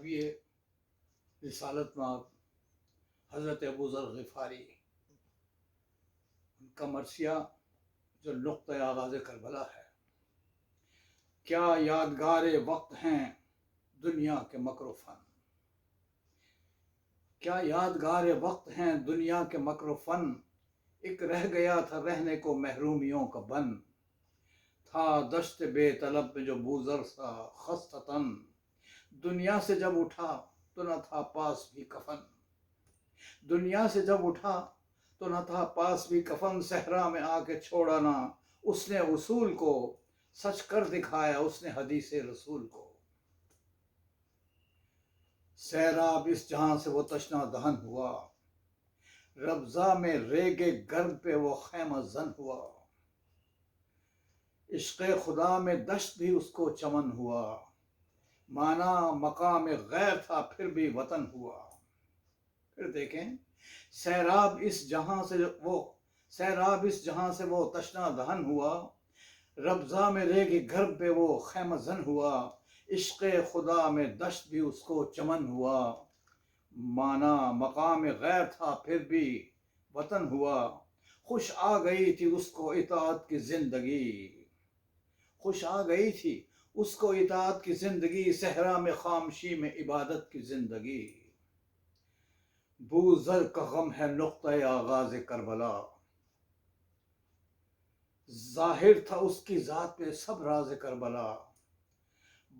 یہ رسالت میں حضرت ابو ذر غفاری ان کا مرثیہ جو نقطۂ آغاز کربلا ہے، کیا یادگار وقت ہیں دنیا کے مکر و فن، کیا یادگار وقت ہیں دنیا کے مکر و فن، ایک رہ گیا تھا رہنے کو محرومیوں کا بن، تھا دشت بے طلب میں جو بوذر سا خستہ تن، دنیا سے جب اٹھا تو نہ تھا پاس بھی کفن، دنیا سے جب اٹھا تو نہ تھا پاس بھی کفن، صحرا میں آ کے چھوڑا نہ اس نے اصول کو، سچ کر دکھایا اس نے حدیث رسول کو، سیراب اس جہاں سے وہ تشنا دہن ہوا، ربضہ میں ریگ گرد پہ وہ خیمہ زن ہوا، عشق خدا میں دشت بھی اس کو چمن ہوا، مانا مقام غیر تھا پھر بھی وطن ہوا۔ پھر دیکھیں، سیراب اس جہاں سے وہ تشنا دہن ہوا، ربضہ میں ریگ گرب پہ وہ خیمہ زن ہوا، عشق خدا میں دشت بھی اس کو چمن ہوا، مانا مقام غیر تھا پھر بھی وطن ہوا، خوش آ گئی تھی اس کو اطاعت کی زندگی، خوش آ گئی تھی اس کو اطاعت کی زندگی، صحرا میں خاموشی میں عبادت کی زندگی، بوذر کا غم ہے نقطۂ آغاز کربلا، ظاہر تھا اس کی ذات پہ سب راز کربلا،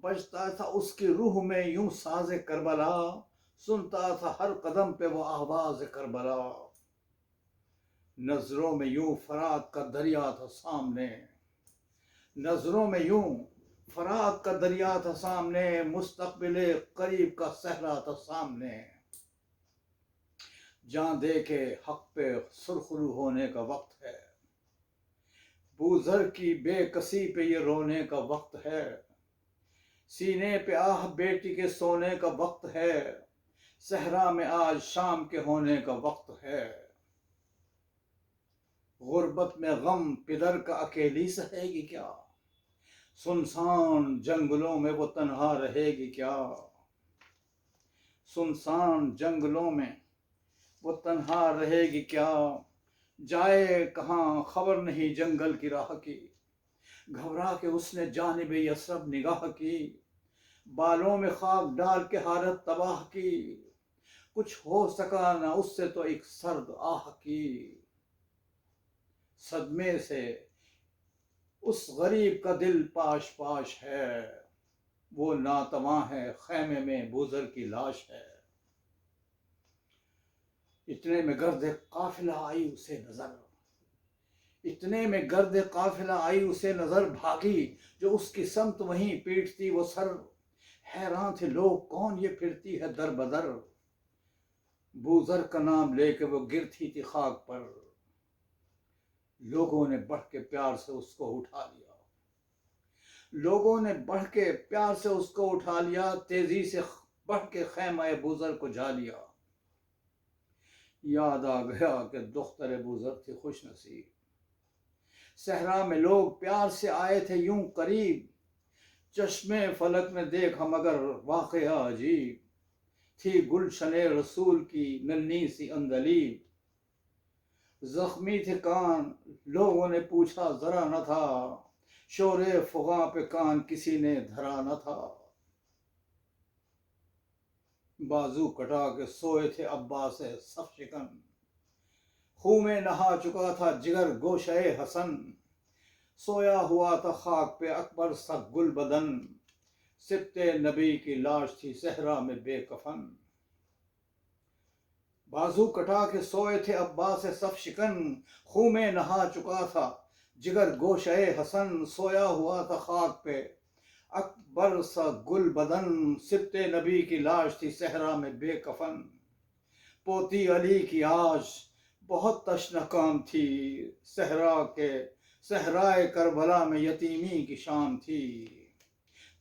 بجتا تھا اس کی روح میں یوں ساز کربلا، سنتا تھا ہر قدم پہ وہ آواز کربلا، نظروں میں یوں فرات کا دریا تھا سامنے، نظروں میں یوں فرات کا دریا تھا سامنے، مستقبل قریب کا صحرا تھا سامنے، جہاں دیکھے حق پہ سرخرو ہونے کا وقت ہے، بوذر کی بے کسی پہ یہ رونے کا وقت ہے، سینے پہ آہ بیٹی کے سونے کا وقت ہے، صحرا میں آج شام کے ہونے کا وقت ہے، غربت میں غم پدر کا اکیلی سہے گی کیا، سنسان جنگلوں میں وہ تنہا رہے گی کیا، سنسان جنگلوں میں وہ تنہا رہے گی کیا، جائے کہاں خبر نہیں جنگل کی راہ کی، گھبرا کے اس نے جانب یثرب نگاہ کی، بالوں میں خاک ڈال کے حالت تباہ کی، کچھ ہو سکا نہ اس سے تو ایک سرد آہ کی، صدمے سے اس غریب کا دل پاش پاش ہے، وہ ناتواں ہے خیمے میں بوذر کی لاش ہے، اتنے میں گرد قافلہ آئی اسے نظر، اتنے میں گرد قافلہ آئی اسے نظر، بھاگی جو اس کی سمت وہیں پیٹتی وہ سر، حیران تھے لوگ کون یہ پھرتی ہے در بدر، بوذر کا نام لے کے وہ گرتی تھی خاک پر، لوگوں نے بڑھ کے پیار سے اس کو اٹھا لیا، لوگوں نے بڑھ کے پیار سے اس کو اٹھا لیا، تیزی سے بڑھ کے خیمہ بوذر کو جا لیا، یاد آ گیا کہ دختر بوذر تھی خوش نصیب، صحرا میں لوگ پیار سے آئے تھے یوں قریب، چشمے فلک نے دیکھا مگر واقعہ عجیب، تھی گلشن رسول کی ننھی سی اندلیب، زخمی تھے کان لوگوں نے پوچھا ذرا نہ تھا، شور فغاں پہ کان کسی نے دھرا نہ تھا، بازو کٹا کے سوئے تھے عباس صف شکن، خون میں نہا چکا تھا جگر گوشہ حسن، سویا ہوا تھا خاک پہ اکبر سا گل بدن، سبط نبی کی لاش تھی صحرا میں بے کفن، بازو کٹا کے سوئے تھے عباس صف شکن، خون میں نہا چکا تھا جگر گوشہ حسن، سویا ہوا تھا خاک پہ اکبر سا گل بدن، سبط نبی کی لاش تھی صحرا میں بے کفن، پوتی علی کی آج بہت تشنہ کام تھی، صحرائے کربلا میں یتیمی کی شام تھی،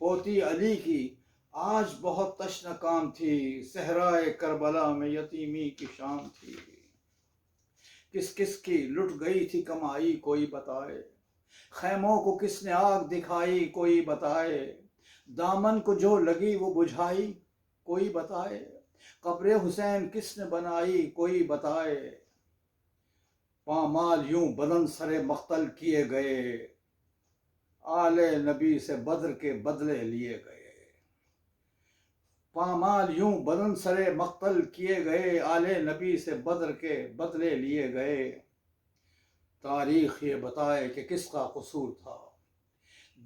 پوتی علی کی آج بہت تشنہ کام تھی، صحرائے کربلا میں یتیمی کی شام تھی، کس کس کی لٹ گئی تھی کمائی کوئی بتائے، خیموں کو کس نے آگ دکھائی کوئی بتائے، دامن کو جو لگی وہ بجھائی، کوئی بتائے، قبر حسین کس نے بنائی کوئی بتائے، پامال یوں بدن سرے مقتل کیے گئے، آل نبی سے بدر کے بدلے لیے گئے، پامال یوں بدن سرے مقتل کیے گئے، آل نبی سے بدر کے بدلے لیے گئے، تاریخ یہ بتائے کہ کس کا قصور تھا،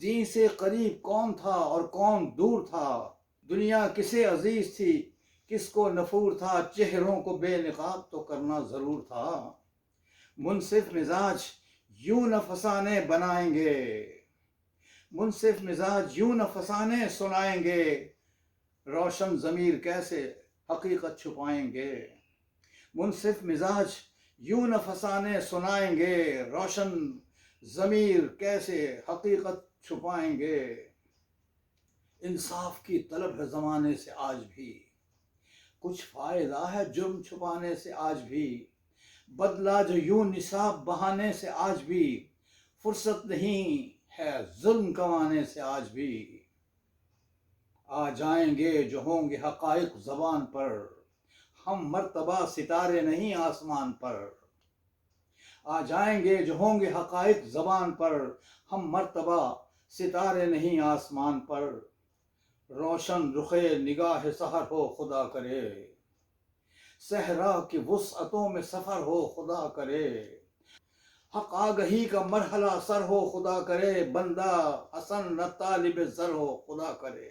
دین سے قریب کون تھا اور کون دور تھا، دنیا کسے عزیز تھی کس کو نفور تھا، چہروں کو بے نقاب تو کرنا ضرور تھا، منصف مزاج یوں نہ فسانے بنائیں گے، منصف مزاج یوں نہ فسانے سنائیں گے، روشن ضمیر کیسے حقیقت چھپائیں گے، منصف مزاج یوں نہ فسانے سنائیں گے، روشن ضمیر کیسے حقیقت چھپائیں گے، انصاف کی طلب ہے زمانے سے آج بھی، کچھ فائدہ ہے جرم چھپانے سے آج بھی، بدلہ جو یوں نصاب بہانے سے آج بھی، فرصت نہیں ہے ظلم کمانے سے آج بھی، آ جائیں گے جو ہوں گے حقائق زبان پر، ہم مرتبہ ستارے نہیں آسمان پر، آ جائیں گے جو ہوں گے حقائق زبان پر، ہم مرتبہ ستارے نہیں آسمان پر، روشن رخے نگاہ سحر ہو خدا کرے، صحرا کی وسعتوں میں سفر ہو خدا کرے، حق آگہی کا مرحلہ سر ہو خدا کرے، بندہ حسن نہ طالب زر ہو خدا کرے،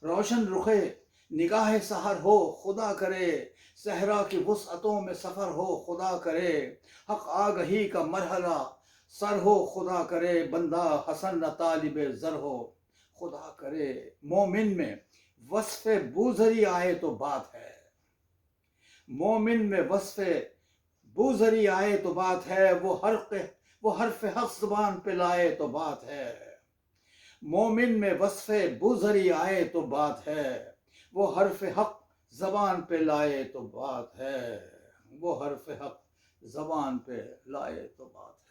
روشن رخے نگاہ سحر ہو خدا کرے، صحرا کی وسعتوں میں سفر ہو خدا کرے، حق آگہی کا مرحلہ سر ہو خدا کرے، بندہ حسن نہ طالب زر ہو خدا کرے، مومن میں وصف بوزری آئے تو بات ہے، مومن میں وصف بوزری آئے تو بات ہے، وہ حرف حق زبان پہ لائے تو بات ہے، مومن میں وصف بوزری آئے تو بات ہے، وہ حرف حق زبان پہ لائے تو بات ہے، وہ حرف حق زبان پہ لائے تو بات ہے۔